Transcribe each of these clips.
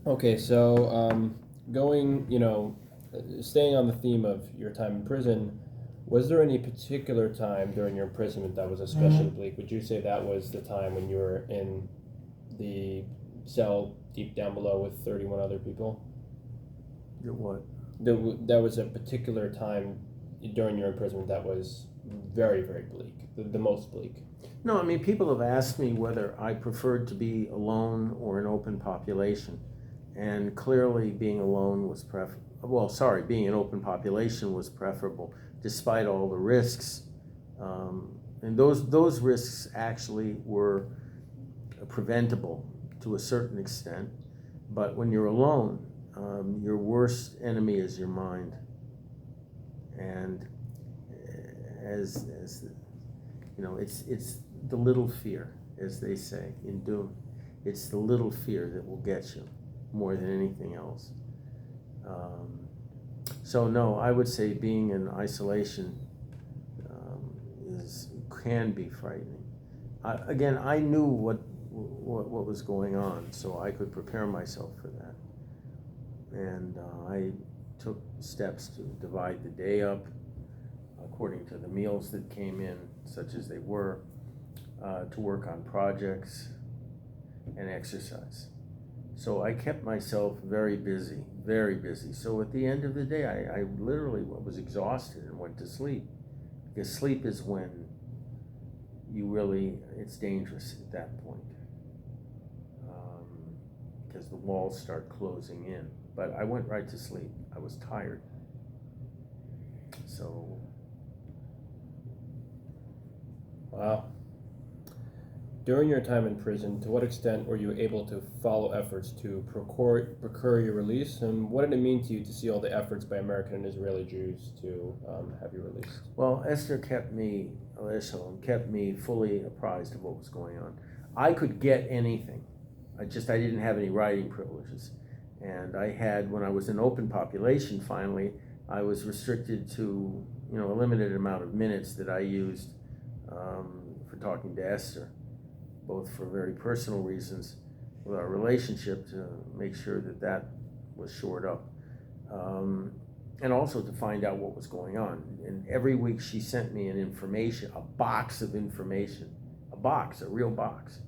Okay, so going, staying on the theme of your time in prison, was there any particular time during your imprisonment that was especially bleak? Would you say that was the time when you were in the cell deep down below with 31 other people? What? There was a particular time during your imprisonment that was very, very bleak, the most bleak. No, I mean, people have asked me whether I preferred to be alone or an open population. And clearly being alone was being an open population was preferable, despite all the risks. And those risks actually were preventable to a certain extent. But when you're alone, your worst enemy is your mind. And as it's the little fear, as they say in Doom. It's the little fear that will get you more than anything else. So no, I would say being in isolation can be frightening. I knew what was going on, so I could prepare myself for that. And I took steps to divide the day up according to the meals that came in, such as they were, to work on projects and exercise. So I kept myself very busy, very busy. So at the end of the day, I literally was exhausted and went to sleep. Because sleep is when it's dangerous at that point. Because the walls start closing in. But I went right to sleep. I was tired. So. Wow. During your time in prison, to what extent were you able to follow efforts to procure your release, and what did it mean to you to see all the efforts by American and Israeli Jews to have you released? Well, Esther kept me fully apprised of what was going on. I could get anything. I didn't have any writing privileges. And when I was in open population finally, I was restricted to, a limited amount of minutes that I used for talking to Esther, both for very personal reasons with our relationship to make sure that was shored up, and also to find out what was going on. And every week she sent me a box of information, a real box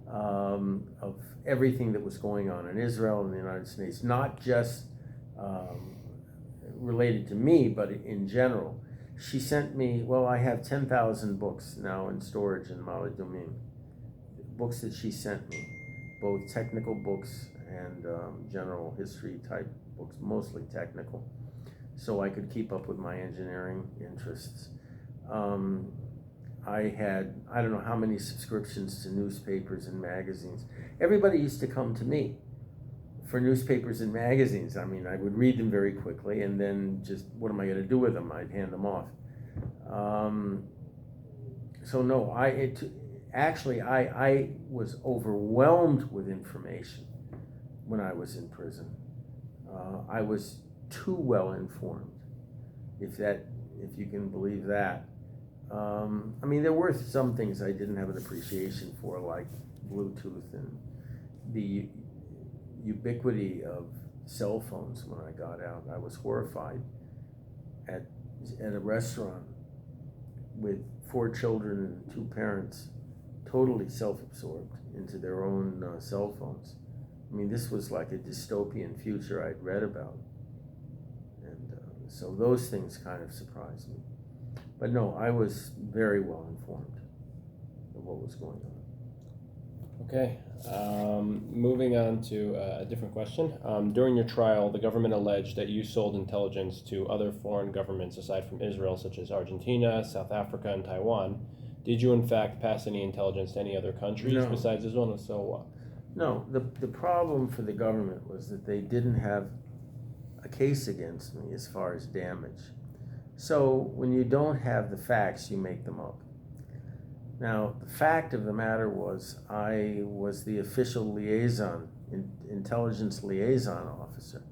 of everything that was going on in Israel and the United States, not just related to me, but in general. She sent me, I have 10,000 books now in storage in Maladumim. Books that she sent me, both technical books and general history type books, mostly technical, so I could keep up with my engineering interests. I had, I don't know how many subscriptions to newspapers and magazines. Everybody used to come to me for newspapers and magazines. I mean, I would read them very quickly and then just, what am I going to do with them? I'd hand them off. So no, I was overwhelmed with information when I was in prison. I was too well informed, if you can believe that. I mean, there were some things I didn't have an appreciation for, like Bluetooth and the ubiquity of cell phones when I got out. I was horrified at a restaurant with 4 children and 2 parents, totally self-absorbed into their own cell phones. I mean, this was like a dystopian future I'd read about. And so those things kind of surprised me. But no, I was very well informed of what was going on. Okay, moving on to a different question. During your trial, the government alleged that you sold intelligence to other foreign governments aside from Israel, such as Argentina, South Africa, and Taiwan. Did you, in fact, pass any intelligence to any other countries besides Israel? And so what? No, the problem for the government was that they didn't have a case against me as far as damage. So when you don't have the facts, you make them up. Now, the fact of the matter was I was the official intelligence liaison officer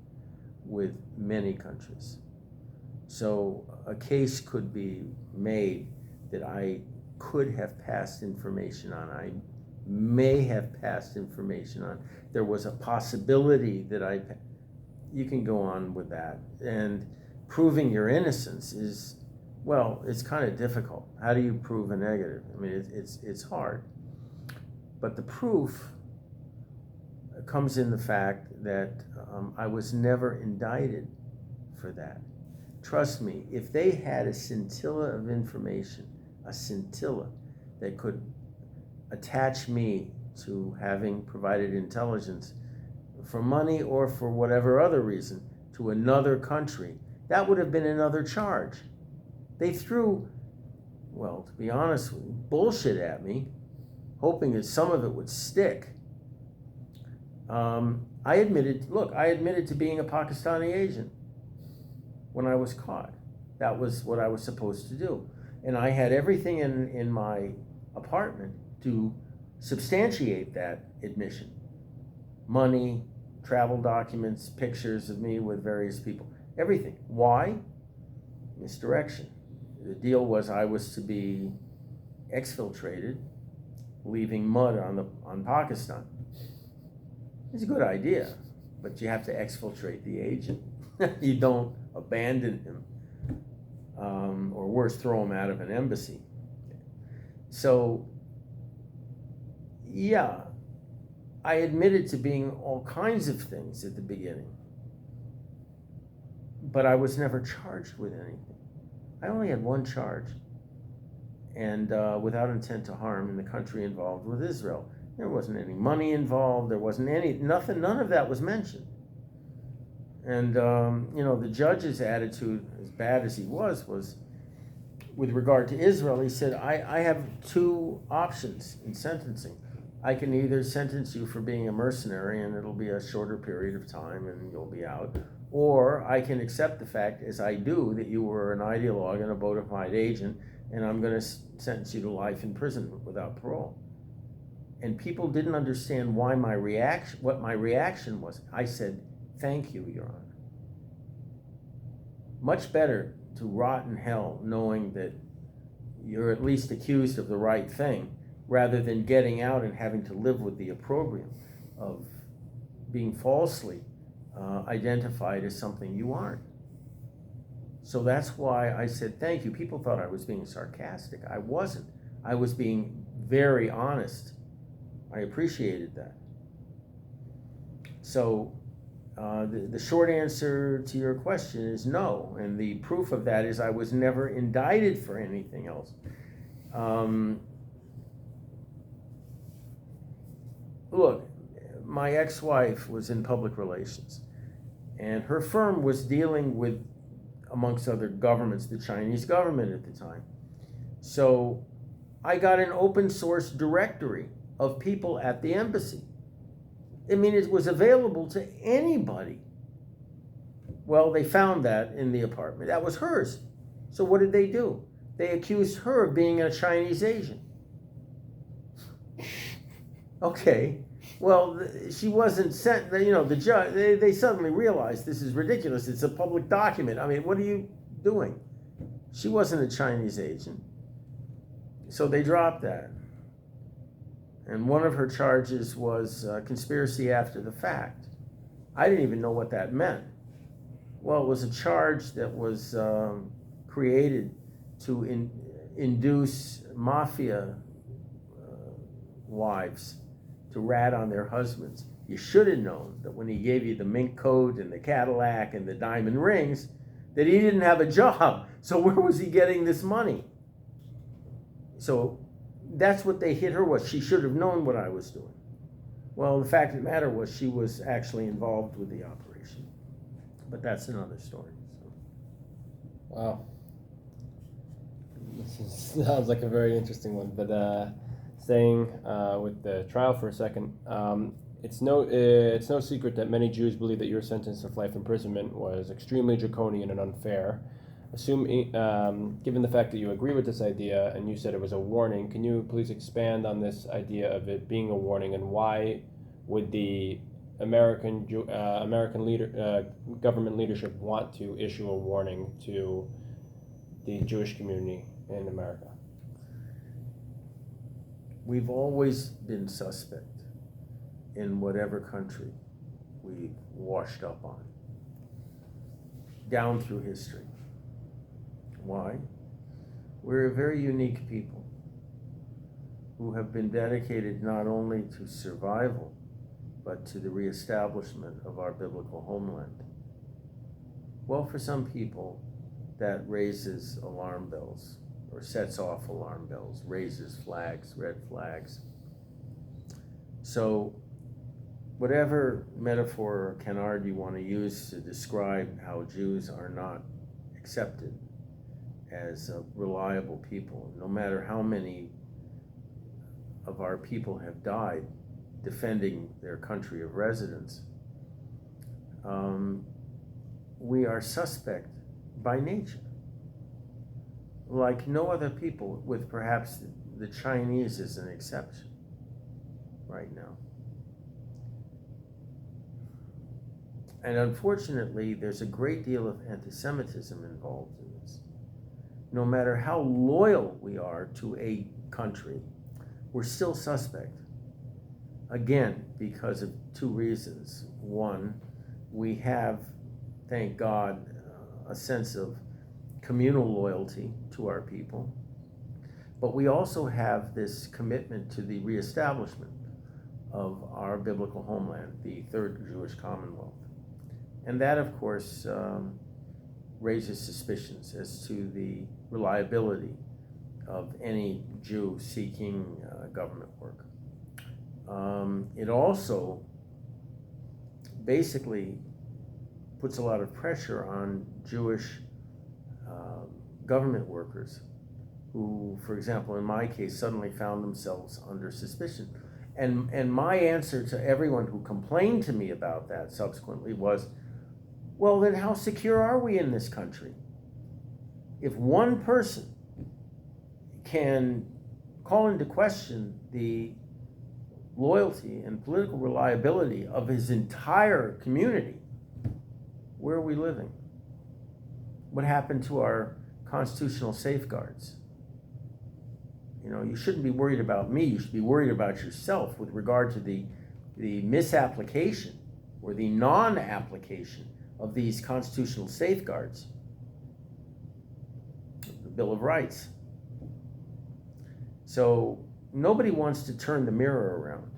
with many countries. So a case could be made that I could have passed information on. I may have passed information on. There was a possibility that you can go on with that. And proving your innocence is, well, it's kind of difficult. How do you prove a negative? I mean, it's hard. But the proof comes in the fact that I was never indicted for that. Trust me, if they had a scintilla of information, a scintilla that could attach me to having provided intelligence for money or for whatever other reason to another country, that would have been another charge. They threw, well, to be honest with you, bullshit at me, hoping that some of it would stick. I admitted to being a Pakistani agent when I was caught. That was what I was supposed to do. And I had everything in my apartment to substantiate that admission. Money, travel documents, pictures of me with various people, everything. Why? Misdirection. The deal was I was to be exfiltrated, leaving mud on Pakistan. It's a good idea, but you have to exfiltrate the agent. You don't abandon him, or worse, throw him out of an embassy. So, yeah, I admitted to being all kinds of things at the beginning, but I was never charged with anything. I only had one charge, and without intent to harm in the country involved with Israel. There wasn't any money involved. There wasn't nothing. None of that was mentioned. And the judge's attitude, as bad as he was with regard to Israel. He said, "I have two options in sentencing. I can either sentence you for being a mercenary, and it'll be a shorter period of time, and you'll be out, or I can accept the fact, as I do, that you were an ideologue and a bona fide agent, and I'm going to sentence you to life in prison without parole." And people didn't understand what my reaction was. I said, "Thank you, Your Honor." Much better to rot in hell knowing that you're at least accused of the right thing, rather than getting out and having to live with the opprobrium of being falsely identified as something you aren't. So that's why I said thank you. People thought I was being sarcastic. I wasn't. I was being very honest. I appreciated that. So the short answer to your question is no, and the proof of that is I was never indicted for anything else. Look, my ex-wife was in public relations, and her firm was dealing with, amongst other governments, the Chinese government at the time. So I got an open source directory of people at the embassy. I mean, it was available to anybody. Well, they found that in the apartment. That was hers. So what did they do? They accused her of being a Chinese agent. Okay. Well, she wasn't sent, the judge, they suddenly realized this is ridiculous. It's a public document. I mean, what are you doing? She wasn't a Chinese agent. So they dropped that. And one of her charges was conspiracy after the fact. I didn't even know what that meant. Well, it was a charge that was created to induce mafia wives to rat on their husbands. You should have known that when he gave you the mink coat and the Cadillac and the diamond rings, that he didn't have a job. So where was he getting this money? So that's what they hit her with. She should have known what I was doing. Well, the fact of the matter was she was actually involved with the operation. But that's another story. So. Wow. Sounds like a very interesting one. But staying with the trial for a second, it's no secret that many Jews believe that your sentence of life imprisonment was extremely draconian and unfair. Given the fact that you agree with this idea and you said it was a warning, can you please expand on this idea of it being a warning, and why would the American government leadership want to issue a warning to the Jewish community in America? we've always been suspect in whatever country we've washed up on, down through history. Why? We're a very unique people who have been dedicated not only to survival, but to the reestablishment of our biblical homeland. Well, for some people, that raises alarm bells, or sets off alarm bells, raises flags, red flags. So, whatever metaphor or canard you want to use to describe how Jews are not accepted as reliable people, no matter how many of our people have died defending their country of residence, we are suspect by nature, like no other people, with perhaps the Chinese as an exception right now. And unfortunately, there's a great deal of anti-Semitism involved in this. No matter how loyal we are to a country, we're still suspect. Again, because of two reasons. One, we have, thank God, a sense of communal loyalty to our people, but we also have this commitment to the reestablishment of our biblical homeland, the Third Jewish Commonwealth. And that, of course, raises suspicions as to the reliability of any Jew seeking government work. It also basically puts a lot of pressure on Jewish government workers who, for example, in my case, suddenly found themselves under suspicion. And my answer to everyone who complained to me about that subsequently was, well, then how secure are we in this country? If one person can call into question the loyalty and political reliability of his entire community, where are we living? What happened to our constitutional safeguards? You know, you shouldn't be worried about me, you should be worried about yourself with regard to the misapplication or the non-application of these constitutional safeguards, the Bill of Rights. So nobody wants to turn the mirror around.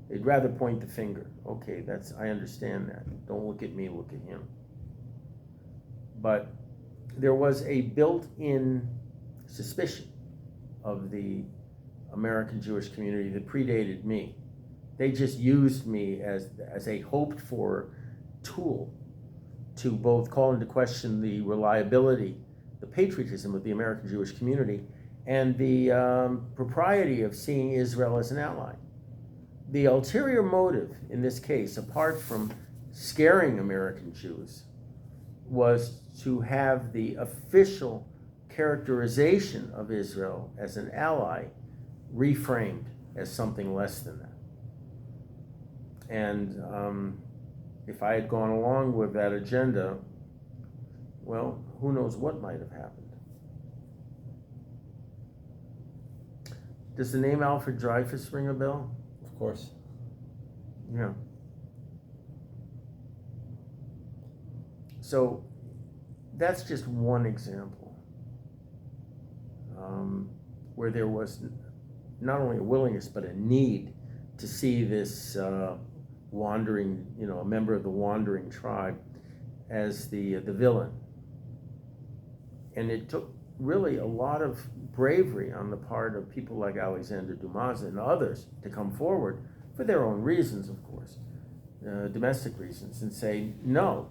They'd rather point the finger. Okay, I understand that. Don't look at me, look at him. But there was a built-in suspicion of the American Jewish community that predated me. They just used me as a hoped-for tool to both call into question the reliability, the patriotism of the American Jewish community, and the propriety of seeing Israel as an ally. The ulterior motive in this case, apart from scaring American Jews, was to have the official characterization of Israel as an ally reframed as something less than that. And if I had gone along with that agenda, well, who knows what might have happened. Does the name Alfred Dreyfus ring a bell? Of course. Yeah. So that's just one example where there was not only a willingness but a need to see this wandering, a member of the wandering tribe as the villain. And it took really a lot of bravery on the part of people like Alexander Dumas and others to come forward for their own reasons, of course, domestic reasons, and say, no,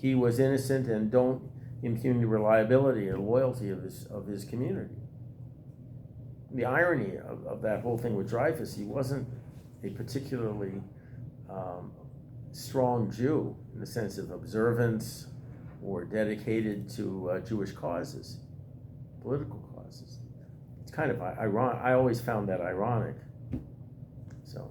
he was innocent and don't impugn the reliability and loyalty of his community. The irony of that whole thing with Dreyfus, he wasn't a particularly strong Jew in the sense of observance or dedicated to Jewish causes, political causes. It's kind of ironic. I always found that ironic. So.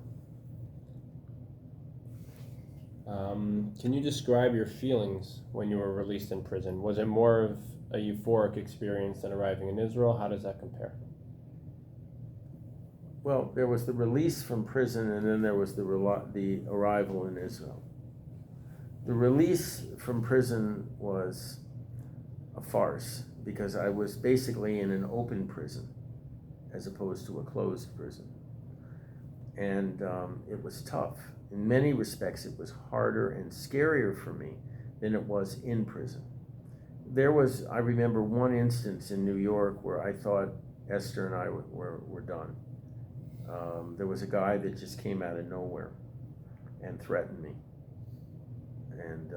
Can you describe your feelings when you were released in prison? Was it more of a euphoric experience than arriving in Israel? How does that compare? Well, there was the release from prison, and then there was the arrival in Israel. The release from prison was a farce because I was basically in an open prison as opposed to a closed prison. And it was tough. In many respects, it was harder and scarier for me than it was in prison. I remember one instance in New York where I thought Esther and I were done. There was a guy that just came out of nowhere and threatened me. And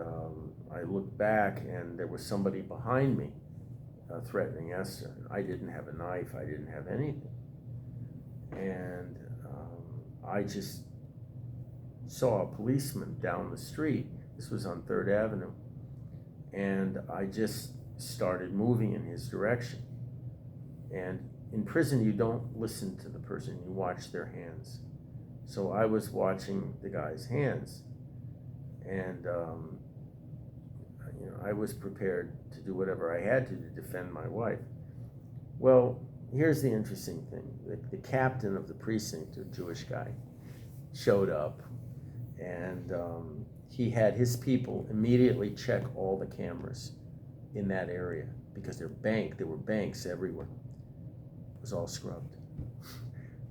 I looked back and there was somebody behind me threatening Esther. I didn't have a knife, I didn't have anything. And I just saw a policeman down the street. This was on 3rd Avenue. And I just started moving in his direction. And in prison, you don't listen to the person, you watch their hands. So I was watching the guy's hands. And I was prepared to do whatever I had to defend my wife. Well, here's the interesting thing. The captain of the precinct, a Jewish guy, showed up, and he had his people immediately check all the cameras in that area because there were banks everywhere. It was all scrubbed.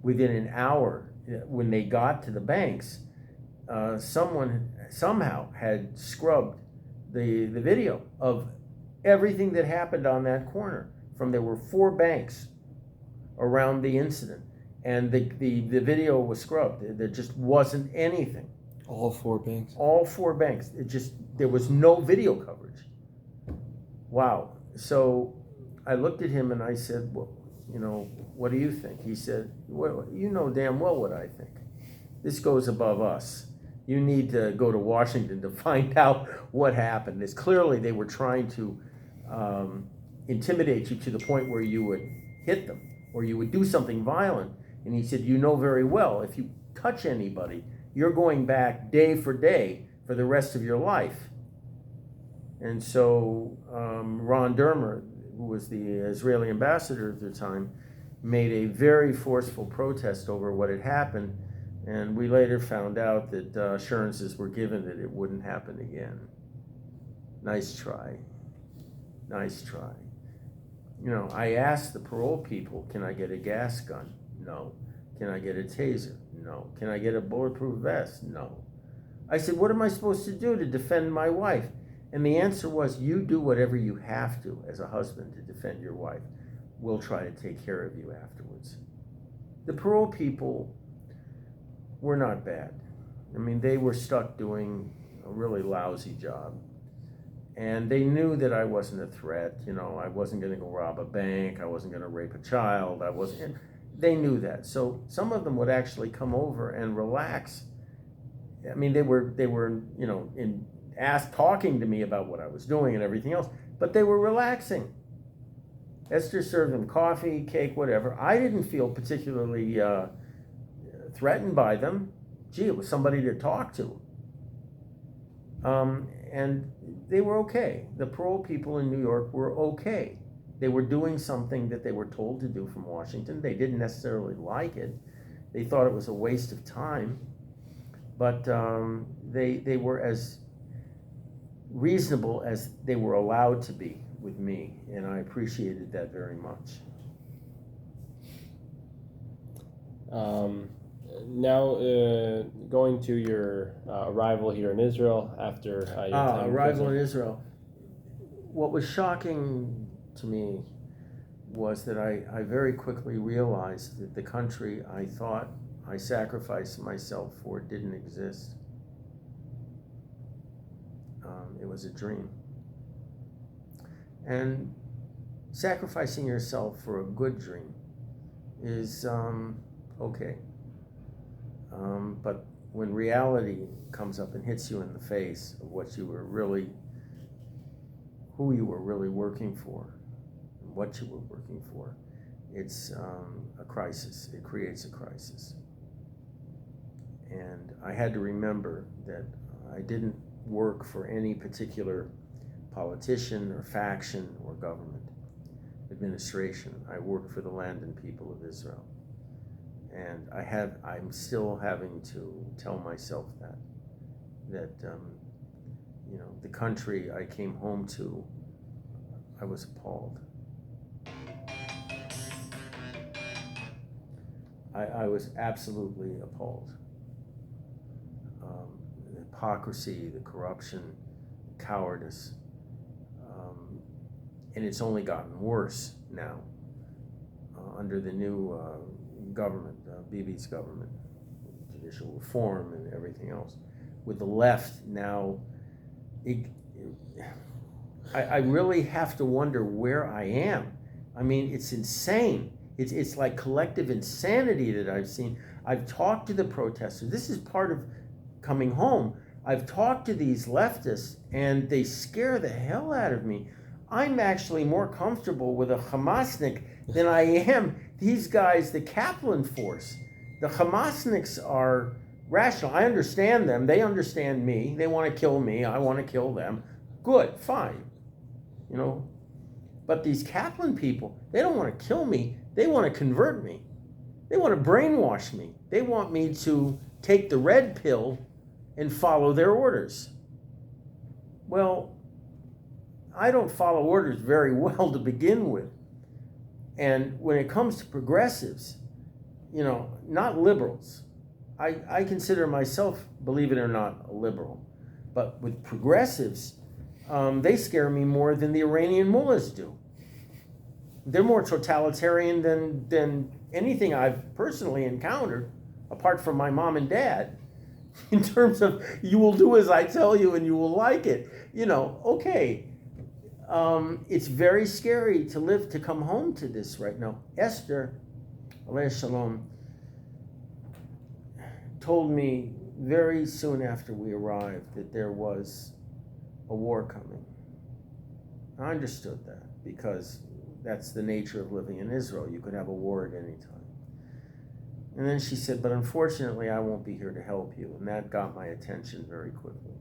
Within an hour, when they got to the banks, someone somehow had scrubbed the video of everything that happened on that corner. There were 4 banks around the incident, and the video was scrubbed. There just wasn't anything. All 4 banks? All 4 banks. There was no video coverage. Wow. So I looked at him and I said, well, what do you think? He said, well, you know damn well what I think. This goes above us. You need to go to Washington to find out what happened. It's clearly they were trying to intimidate you to the point where you would hit them or you would do something violent. And he said, you know very well, if you touch anybody, you're going back day for day for the rest of your life. And so Ron Dermer, who was the Israeli ambassador at the time, made a very forceful protest over what had happened. And we later found out that assurances were given that it wouldn't happen again. Nice try. Nice try. I asked the parole people, can I get a gas gun? No. Can I get a taser? No. Can I get a bulletproof vest? No. I said, what am I supposed to do to defend my wife? And the answer was, you do whatever you have to as a husband to defend your wife. We'll try to take care of you afterwards. The parole people were not bad. I mean, they were stuck doing a really lousy job. And they knew that I wasn't a threat. I wasn't going to go rob a bank. I wasn't going to rape a child. They knew that. So some of them would actually come over and relax. I mean, they were talking to me about what I was doing and everything else, but they were relaxing. Esther served them coffee, cake, whatever. I didn't feel particularly threatened by them. Gee, it was somebody to talk to. And they were okay. The parole people in New York were okay. They were doing something that they were told to do from Washington. They didn't necessarily like it. They thought it was a waste of time. But they were as reasonable as they were allowed to be with me, and I appreciated that very much. Now, going to your arrival here in Israel after your time arrival in Israel. What was shocking to me was that I very quickly realized that the country I thought I sacrificed myself for didn't exist. It was a dream. And sacrificing yourself for a good dream is okay. But when reality comes up and hits you in the face of who you were really working for, and what you were working for, it's a crisis. It creates a crisis. And I had to remember that I didn't work for any particular politician or faction or government administration. I worked for the land and people of Israel. And I'm still having to tell myself that the country I came home to, I was appalled. I was absolutely appalled. The hypocrisy, the corruption, the cowardice, and it's only gotten worse now under the new government, Bibi's government, judicial reform and everything else. With the left now, I really have to wonder where I am. I mean, it's insane. It's like collective insanity that I've seen. I've talked to the protesters. This is part of coming home. I've talked to these leftists, and they scare the hell out of me. I'm actually more comfortable with a Hamasnik than I am these guys, the Kaplan force. The Hamasniks are rational. I understand them. They understand me. They want to kill me. I want to kill them. Good, fine. But these Kaplan people, they don't want to kill me. They want to convert me. They want to brainwash me. They want me to take the red pill and follow their orders. Well, I don't follow orders very well to begin with. And when it comes to progressives, not liberals. I consider myself, believe it or not, a liberal. But with progressives, they scare me more than the Iranian mullahs do. They're more totalitarian than anything I've personally encountered, apart from my mom and dad, in terms of you will do as I tell you and you will like it. Okay. It's very scary to come home to this right now. Esther, alayhi shalom, told me very soon after we arrived that there was a war coming. I understood that because that's the nature of living in Israel. You could have a war at any time. And then she said, but unfortunately I won't be here to help you. And that got my attention very quickly.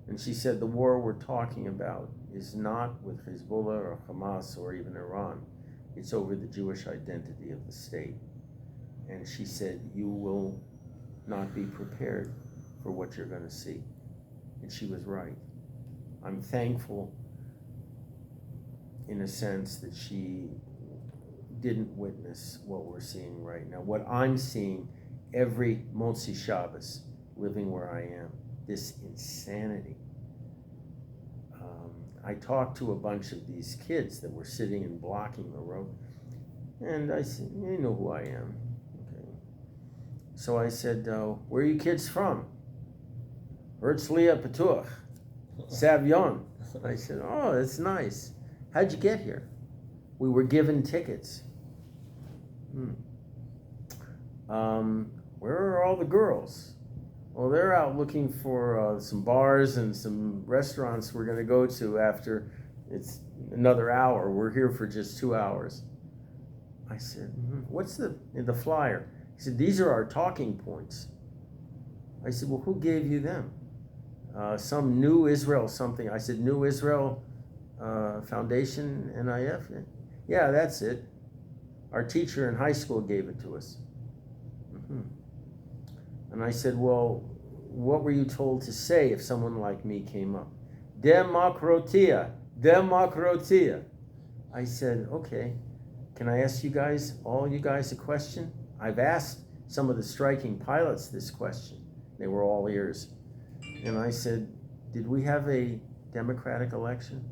And she said, the war we're talking about is not with Hezbollah or Hamas or even Iran. It's over the Jewish identity of the state. And she said, you will not be prepared for what you're going to see. And she was right. I'm thankful in a sense that she didn't witness what we're seeing right now. What I'm seeing every Motzi Shabbos, living where I am, this insanity. I talked to a bunch of these kids that were sitting and blocking the road, and I said, you know who I am. Okay. So I said, where are you kids from? Herzliya Patuach, Savion. I said, oh, that's nice. How'd you get here? We were given tickets. Where are all the girls? Well, they're out looking for some bars and some restaurants we're going to go to after it's another hour. We're here for just 2 hours. I said, what's the flyer? He said, these are our talking points. I said, well, who gave you them? Some New Israel something. I said, New Israel Foundation, NIF? Yeah, that's it. Our teacher in high school gave it to us. And I said, well, what were you told to say if someone like me came up? Demokratia, demokratia. I said, okay, can I ask all you guys a question? I've asked some of the striking pilots this question. They were all ears. And I said, did we have a democratic election?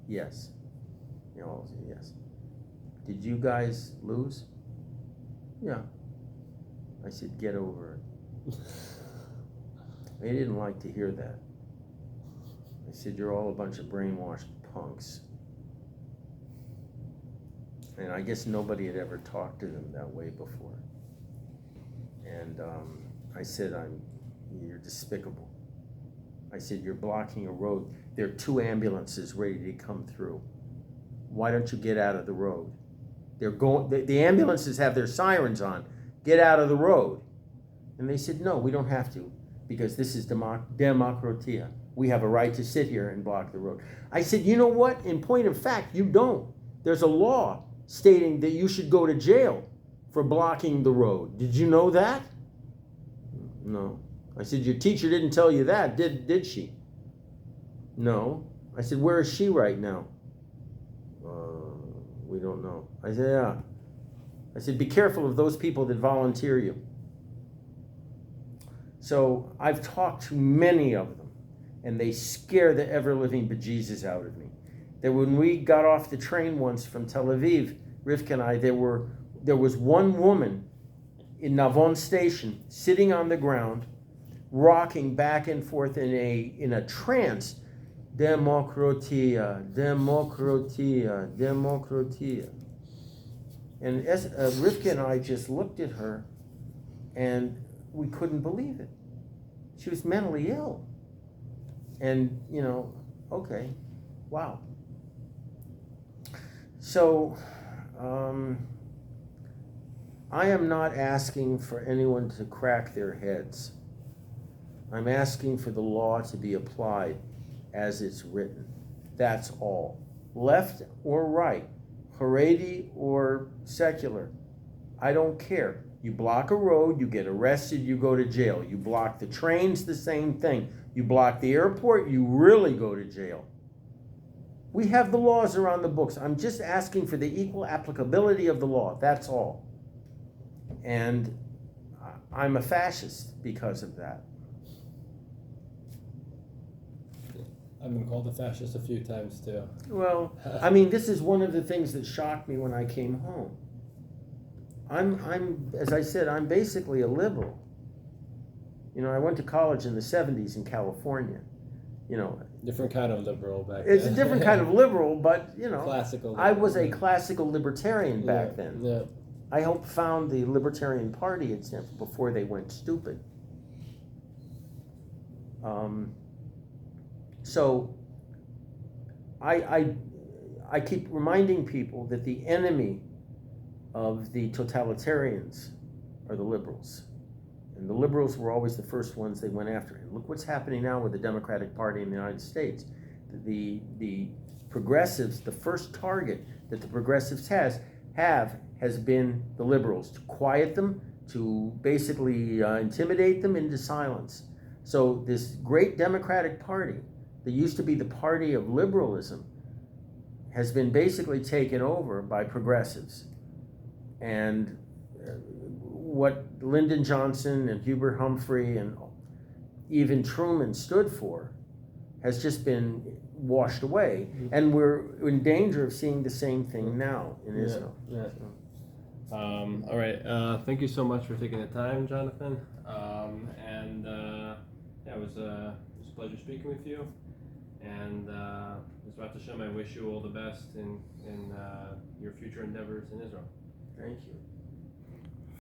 Yes. They all said yes. Did you guys lose? Yeah. I said, get over it. They didn't like to hear that. I said, you're all a bunch of brainwashed punks. And I guess nobody had ever talked to them that way before. And I said, you're despicable. I said, you're blocking a road. There are 2 ambulances ready to come through. Why don't you get out of the road? The ambulances have their sirens on. Get out of the road. And they said, no, we don't have to, because this is demokratia. We have a right to sit here and block the road. I said, you know what? In point of fact, you don't. There's a law stating that you should go to jail for blocking the road. Did you know that? No. I said, your teacher didn't tell you that, did she? No. I said, where is she right now? We don't know. I said, yeah. I said, be careful of those people that volunteer you. So I've talked to many of them, and they scare the ever-living bejesus out of me. That when we got off the train once from Tel Aviv, Rivka and I, there was one woman in Navon station sitting on the ground, rocking back and forth in a trance. Demokratia, demokratia, demokratia. And Rivka and I just looked at her, and we couldn't believe it. She was mentally ill. And, okay, wow. So, I am not asking for anyone to crack their heads. I'm asking for the law to be applied as it's written. That's all. Left or right, Haredi or secular, I don't care. You block a road, you get arrested, you go to jail. You block the trains, the same thing. You block the airport, you really go to jail. We have the laws around the books. I'm just asking for the equal applicability of the law. That's all. And I'm a fascist because of that. I've been called a fascist a few times too. Well, I mean, this is one of the things that shocked me when I came home. I'm, as I said, I'm basically a liberal. I went to college in the 70s in California. Different kind of liberal back It's then. a different kind of liberal, but, Classical. I was a classical libertarian back then. Yeah. I helped found the Libertarian Party at Stanford before they went stupid. So I keep reminding people that the enemy of the totalitarians are the liberals. And the liberals were always the first ones they went after. And look what's happening now with the Democratic Party in the United States. The progressives, the first target that the progressives has been the liberals, to quiet them, to basically intimidate them into silence. So this great Democratic Party that used to be the party of liberalism has been basically taken over by progressives. And what Lyndon Johnson and Hubert Humphrey and even Truman stood for has just been washed away. And we're in danger of seeing the same thing now in Israel. Yeah. All right. Thank you so much for taking the time, Jonathan. It was a pleasure speaking with you. And Mr. Hashem, I wish you all the best in your future endeavors in Israel. Thank you.